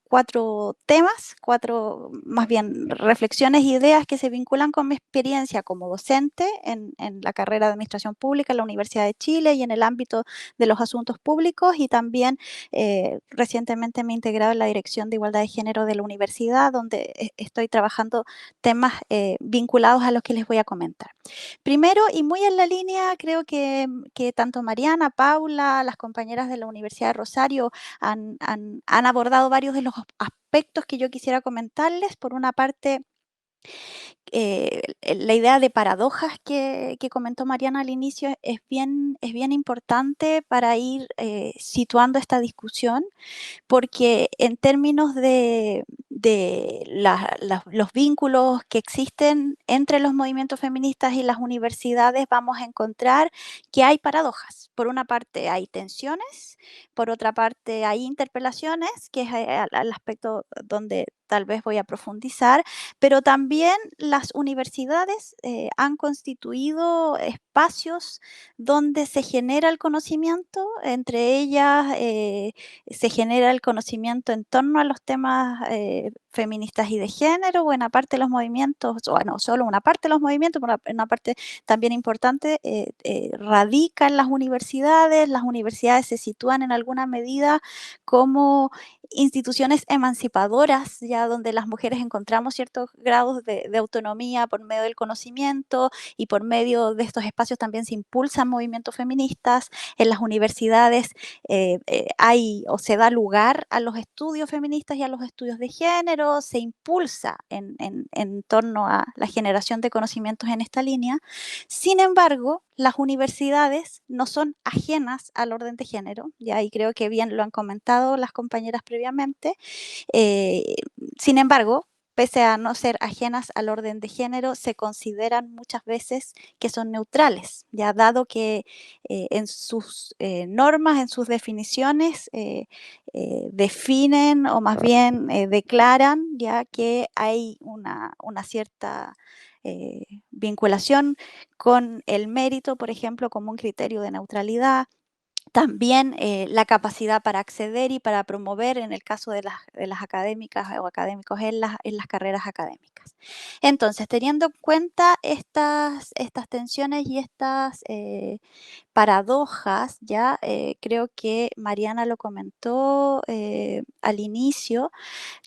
temas, más bien reflexiones e ideas que se vinculan con mi experiencia como docente en la carrera de Administración Pública en la Universidad de Chile y en el ámbito de los asuntos públicos, y también recientemente me he integrado en la Dirección de Igualdad de Género de la universidad, donde estoy trabajando temas vinculados a los que les voy a comentar. Primero, y muy en la línea, creo que tanto Mariana, Paula, las compañeras de la Universidad de Rosario han abordado varios de los aspectos que yo quisiera comentarles. Por una parte, La idea de paradojas que comentó Mariana al inicio es bien importante para ir situando esta discusión, porque en términos de los vínculos que existen entre los movimientos feministas y las universidades, vamos a encontrar que hay paradojas. Por una parte hay tensiones, por otra parte hay interpelaciones, que es el aspecto donde tal vez voy a profundizar, pero también las universidades han constituido espacios donde se genera el conocimiento, entre ellas se genera el conocimiento en torno a los temas feministas y de género. Buena parte de los movimientos, bueno, solo una parte de los movimientos, pero una parte también importante, radica en las universidades se sitúan en alguna medida como instituciones emancipadoras, ya donde las mujeres encontramos ciertos grados de autonomía por medio del conocimiento, y por medio de estos espacios también se impulsan movimientos feministas. En las universidades hay o se da lugar a los estudios feministas y a los estudios de género, se impulsa en torno a la generación de conocimientos en esta línea. Sin embargo, las universidades no son ajenas al orden de género, ya, y creo que bien lo han comentado las compañeras previamente. Sin embargo, pese a no ser ajenas al orden de género, se consideran muchas veces que son neutrales, ya dado que en sus normas, en sus definiciones, definen o más bien declaran ya que hay una cierta vinculación con el mérito, por ejemplo, como un criterio de neutralidad. También la capacidad para acceder y para promover, en el caso de las académicas o académicos, en las carreras académicas. Entonces, teniendo en cuenta estas tensiones y estas paradojas, ya creo que Mariana lo comentó al inicio,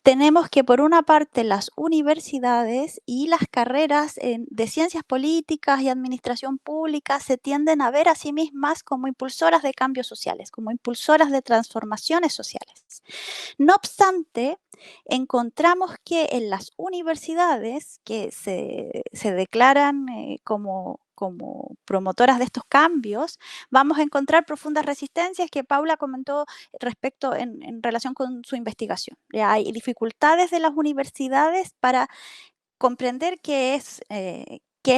tenemos que por una parte las universidades y las carreras de ciencias políticas y administración pública se tienden a ver a sí mismas como impulsoras de cambios sociales, como impulsoras de transformaciones sociales. No obstante, encontramos que en las universidades que se declaran como promotoras de estos cambios, vamos a encontrar profundas resistencias que Paula comentó respecto en relación con su investigación. Ya hay dificultades de las universidades para comprender qué es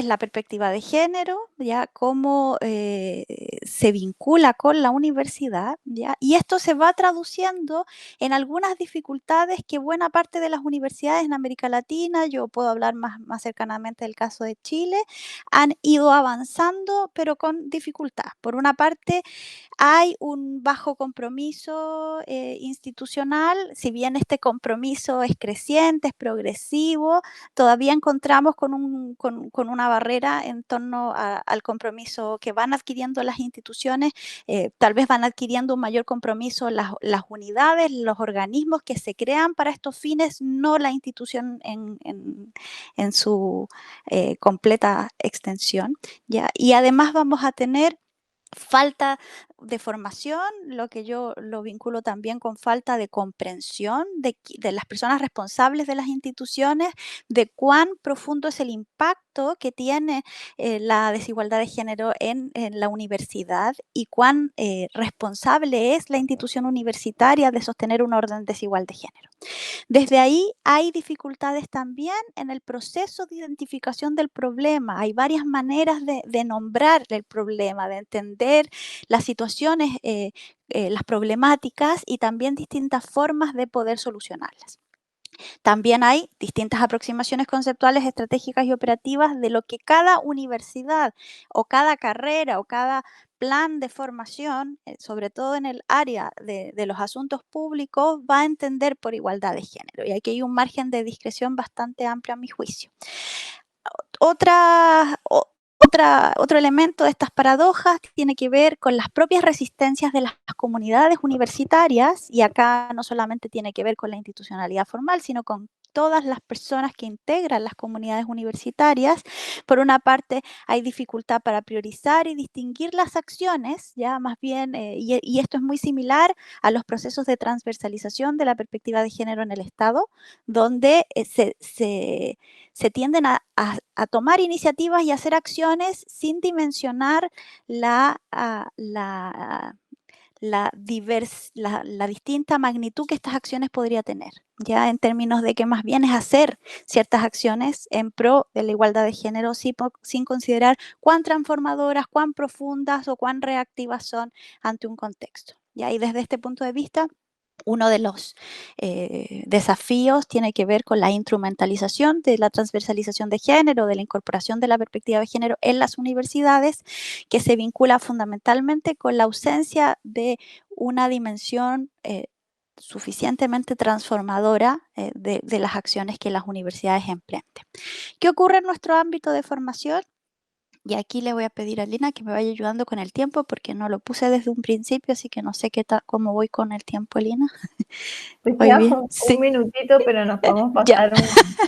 la perspectiva de género, ya cómo se vincula con la universidad, ya, y esto se va traduciendo en algunas dificultades que buena parte de las universidades en América Latina, yo puedo hablar más cercanamente del caso de Chile, han ido avanzando, pero con dificultad. Por una parte, hay un bajo compromiso institucional, si bien este compromiso es creciente, es progresivo, todavía encontramos con una barrera en torno al compromiso que van adquiriendo las instituciones, tal vez van adquiriendo un mayor compromiso las unidades, los organismos que se crean para estos fines, no la institución en su completa extensión, ¿ya? Y además vamos a tener falta de formación, lo que yo lo vinculo también con falta de comprensión de las personas responsables de las instituciones, de cuán profundo es el impacto que tiene la desigualdad de género en la universidad y cuán responsable es la institución universitaria de sostener un orden desigual de género. Desde ahí hay dificultades también en el proceso de identificación del problema. Hay varias maneras de nombrar el problema, de entender las situaciones, las problemáticas y también distintas formas de poder solucionarlas. También hay distintas aproximaciones conceptuales, estratégicas y operativas de lo que cada universidad o cada carrera o cada plan de formación, sobre todo en el área de los asuntos públicos, va a entender por igualdad de género. Y aquí hay un margen de discreción bastante amplio a mi juicio. Otro elemento de estas paradojas tiene que ver con las propias resistencias de las comunidades universitarias, y acá no solamente tiene que ver con la institucionalidad formal, sino con todas las personas que integran las comunidades universitarias. Por una parte, hay dificultad para priorizar y distinguir las acciones, ya más bien, y esto es muy similar a los procesos de transversalización de la perspectiva de género en el Estado, donde se tienden a tomar iniciativas y hacer acciones sin dimensionar la distinta magnitud que estas acciones podría tener, ya en términos de que más bien es hacer ciertas acciones en pro de la igualdad de género sin considerar cuán transformadoras, cuán profundas o cuán reactivas son ante un contexto. ¿Ya? Y desde este punto de vista, uno de los desafíos tiene que ver con la instrumentalización de la transversalización de género, de la incorporación de la perspectiva de género en las universidades, que se vincula fundamentalmente con la ausencia de una dimensión suficientemente transformadora de las acciones que las universidades emprenden. ¿Qué ocurre en nuestro ámbito de formación? Y aquí le voy a pedir a Lina que me vaya ayudando con el tiempo porque no lo puse desde un principio, así que no sé cómo voy con el tiempo, Lina. Pues ¿Voy bien? un minutito, pero nos podemos pasar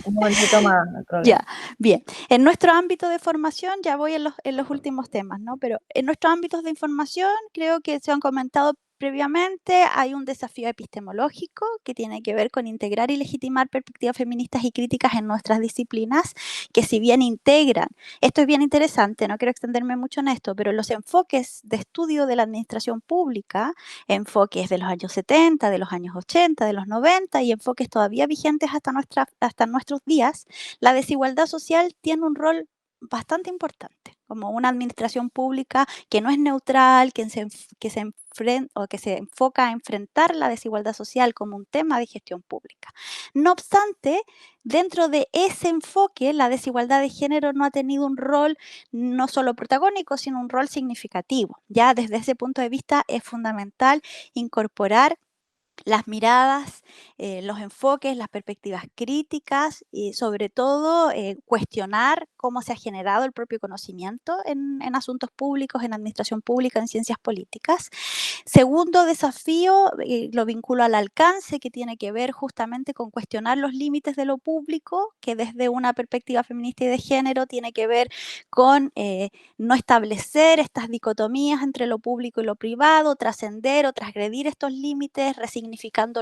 un momentito más. Ya, bien. En nuestro ámbito de formación, ya voy en los últimos temas, ¿no? Pero en nuestros ámbitos de información, creo que se han comentado previamente, hay un desafío epistemológico que tiene que ver con integrar y legitimar perspectivas feministas y críticas en nuestras disciplinas, que si bien integran, esto es bien interesante, no quiero extenderme mucho en esto, pero los enfoques de estudio de la administración pública, enfoques de los años 70, de los años 80, de los 90 y enfoques todavía vigentes hasta nuestros días, la desigualdad social tiene un rol bastante importante, como una administración pública que no es neutral, que se enfoca a enfrentar la desigualdad social como un tema de gestión pública. No obstante, dentro de ese enfoque, la desigualdad de género no ha tenido un rol no solo protagónico, sino un rol significativo. Ya desde ese punto de vista es fundamental incorporar las miradas, los enfoques, las perspectivas críticas y sobre todo cuestionar cómo se ha generado el propio conocimiento en asuntos públicos, en administración pública, en ciencias políticas. Segundo desafío, lo vinculo al alcance, que tiene que ver justamente con cuestionar los límites de lo público, que desde una perspectiva feminista y de género tiene que ver con no establecer estas dicotomías entre lo público y lo privado, trascender o transgredir estos límites, resignificando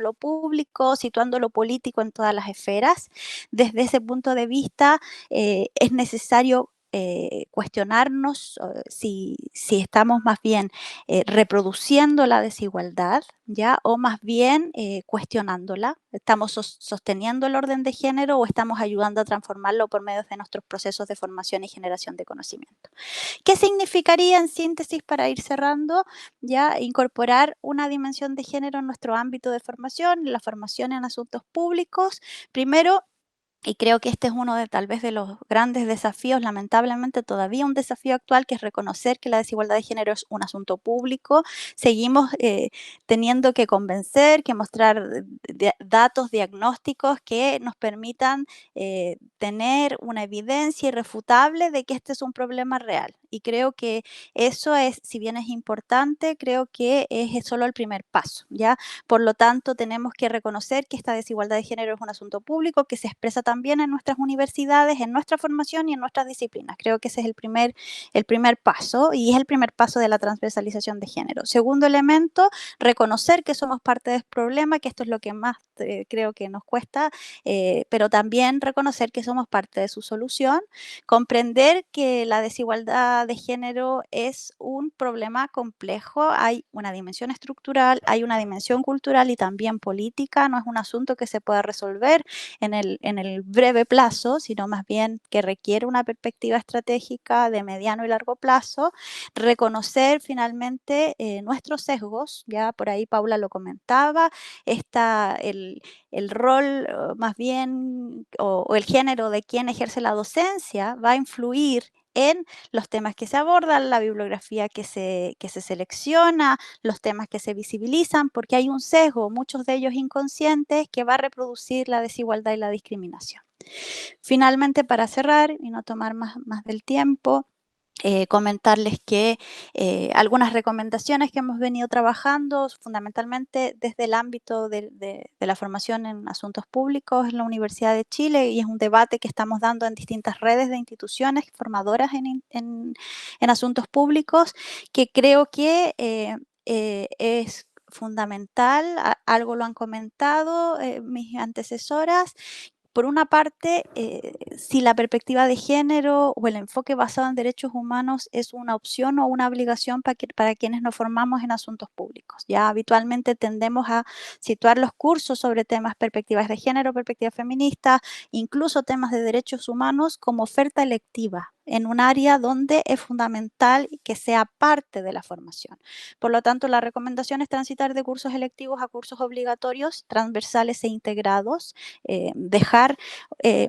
lo público, situando lo político en todas las esferas. Desde ese punto de vista, es necesario cuestionarnos si estamos más bien reproduciendo la desigualdad, ¿ya? O más bien cuestionándola. ¿Estamos sosteniendo el orden de género o estamos ayudando a transformarlo por medio de nuestros procesos de formación y generación de conocimiento? ¿Qué significaría en síntesis para ir cerrando? Ya incorporar una dimensión de género en nuestro ámbito de formación, la formación en asuntos públicos. Primero, y creo que este es uno de tal vez de los grandes desafíos, lamentablemente todavía un desafío actual, que es reconocer que la desigualdad de género es un asunto público. Seguimos teniendo que convencer, que mostrar datos diagnósticos que nos permitan tener una evidencia irrefutable de que este es un problema real. Y creo que eso es, si bien es importante, creo que es solo el primer paso, ¿ya? Por lo tanto, tenemos que reconocer que esta desigualdad de género es un asunto público que se expresa también en nuestras universidades, en nuestra formación y en nuestras disciplinas. Creo que ese es el primer paso y es el primer paso de la transversalización de género. Segundo elemento, reconocer que somos parte del problema, que esto es lo que más creo que nos cuesta, pero también reconocer que somos parte de su solución, comprender que la desigualdad de género es un problema complejo, hay una dimensión estructural, hay una dimensión cultural y también política, no es un asunto que se pueda resolver en el breve plazo, sino más bien que requiere una perspectiva estratégica de mediano y largo plazo, reconocer finalmente nuestros sesgos, ya por ahí Paula lo comentaba, está el rol más bien o el género de quien ejerce la docencia va a influir en los temas que se abordan, la bibliografía que se selecciona, los temas que se visibilizan, porque hay un sesgo, muchos de ellos inconscientes, que va a reproducir la desigualdad y la discriminación. Finalmente, para cerrar y no tomar más del tiempo, comentarles que algunas recomendaciones que hemos venido trabajando fundamentalmente desde el ámbito de la formación en asuntos públicos en la Universidad de Chile, y es un debate que estamos dando en distintas redes de instituciones formadoras en asuntos públicos, que creo que es fundamental. Algo lo han comentado mis antecesoras. Por una parte, si la perspectiva de género o el enfoque basado en derechos humanos es una opción o una obligación para quienes nos formamos en asuntos públicos. Ya habitualmente tendemos a situar los cursos sobre temas perspectivas de género, perspectivas feministas, incluso temas de derechos humanos como oferta electiva en un área donde es fundamental que sea parte de la formación. Por lo tanto, la recomendación es transitar de cursos electivos a cursos obligatorios, transversales e integrados, dejar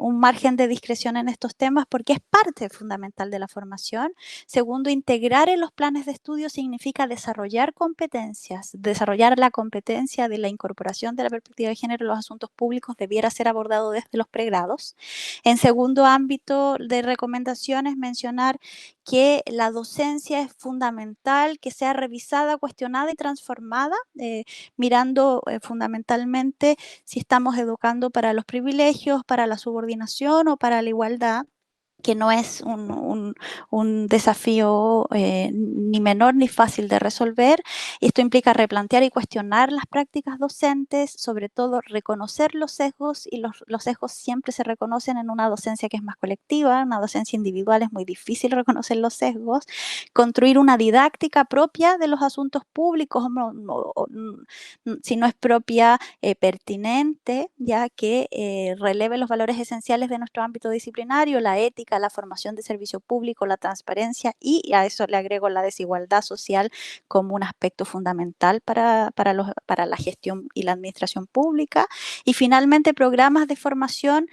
un margen de discreción en estos temas porque es parte fundamental de la formación. Segundo, integrar en los planes de estudio significa desarrollar competencias. Desarrollar la competencia de la incorporación de la perspectiva de género en los asuntos públicos debiera ser abordado desde los pregrados. En segundo ámbito de recomendaciones, mencionar que la docencia es fundamental, que sea revisada, cuestionada y transformada, mirando fundamentalmente si estamos educando para los privilegios, para la subordinación o para la igualdad, que no es un desafío ni menor ni fácil de resolver. Esto implica replantear y cuestionar las prácticas docentes, sobre todo reconocer los sesgos, y los sesgos siempre se reconocen en una docencia que es más colectiva. En una docencia individual es muy difícil reconocer los sesgos. Construir una didáctica propia de los asuntos públicos, si no es propia, pertinente, ya que releve los valores esenciales de nuestro ámbito disciplinario, la ética, la formación de servicio público, la transparencia, y a eso le agrego la desigualdad social como un aspecto fundamental para la gestión y la administración pública. Y finalmente, programas de formación,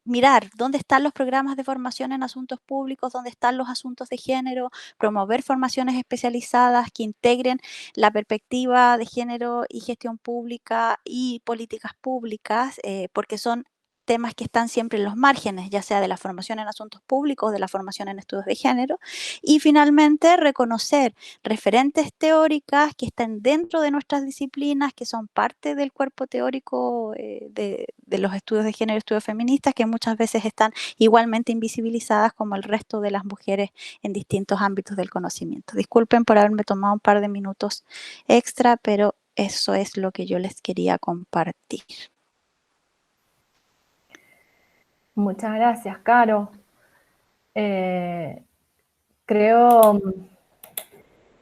mirar dónde están los programas de formación en asuntos públicos, dónde están los asuntos de género, promover formaciones especializadas que integren la perspectiva de género y gestión pública y políticas públicas, porque son temas que están siempre en los márgenes, ya sea de la formación en asuntos públicos, de la formación en estudios de género. Y finalmente, reconocer referentes teóricas que estén dentro de nuestras disciplinas, que son parte del cuerpo teórico de los estudios de género y estudios feministas, que muchas veces están igualmente invisibilizadas como el resto de las mujeres en distintos ámbitos del conocimiento. Disculpen por haberme tomado un par de minutos extra, pero eso es lo que yo les quería compartir. Muchas gracias, Caro. Creo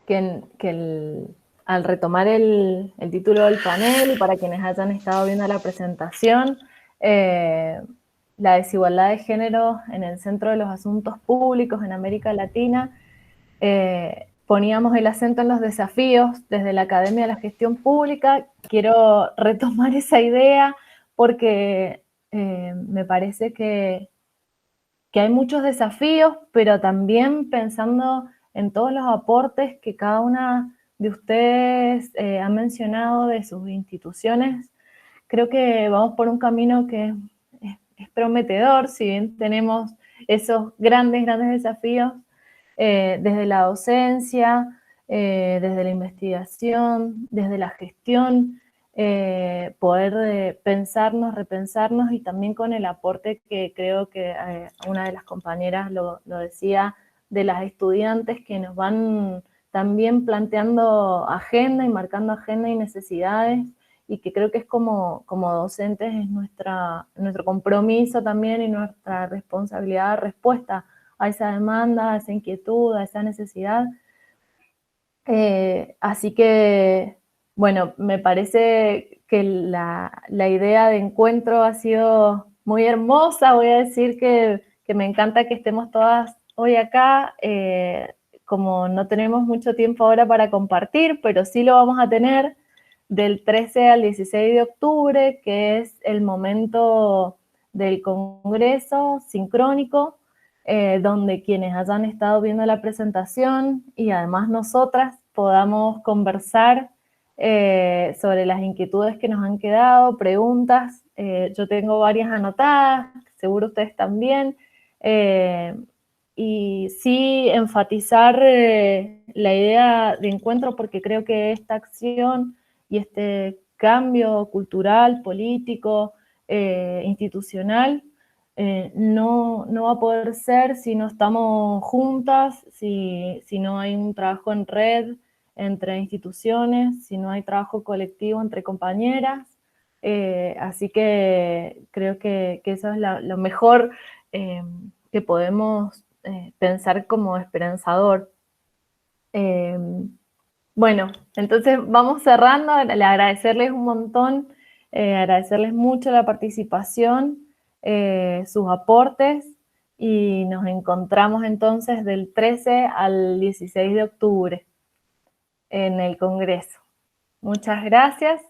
que al retomar el título del panel, y para quienes hayan estado viendo la presentación, la desigualdad de género en el centro de los asuntos públicos en América Latina, poníamos el acento en los desafíos desde la Academia de la Gestión Pública. Quiero retomar esa idea porque me parece que hay muchos desafíos, pero también pensando en todos los aportes que cada una de ustedes ha mencionado de sus instituciones, creo que vamos por un camino que es prometedor, si bien tenemos esos grandes desafíos desde la docencia, desde la investigación, desde la gestión, poder pensarnos, repensarnos, y también con el aporte que creo que una de las compañeras lo decía, de las estudiantes que nos van también planteando agenda y marcando agenda y necesidades, y que creo que es como docentes es nuestro compromiso también y nuestra responsabilidad de respuesta a esa demanda, a esa inquietud, a esa necesidad. Así que, bueno, me parece que la idea de encuentro ha sido muy hermosa. Voy a decir que me encanta que estemos todas hoy acá. Como no tenemos mucho tiempo ahora para compartir, pero sí lo vamos a tener del 13 al 16 de octubre, que es el momento del Congreso Sincrónico, donde quienes hayan estado viendo la presentación y además nosotras podamos conversar sobre las inquietudes que nos han quedado, preguntas. Yo tengo varias anotadas, seguro ustedes también. y sí enfatizar la idea de encuentro, porque creo que esta acción y este cambio cultural, político, institucional, no va a poder ser si no estamos juntas, si no hay un trabajo en red entre instituciones, si no hay trabajo colectivo entre compañeras. Así que creo que eso es lo mejor que podemos pensar como esperanzador. Bueno, entonces vamos cerrando, le agradecerles un montón, agradecerles mucho la participación, sus aportes, y nos encontramos entonces del 13 al 16 de octubre en el Congreso. Muchas gracias.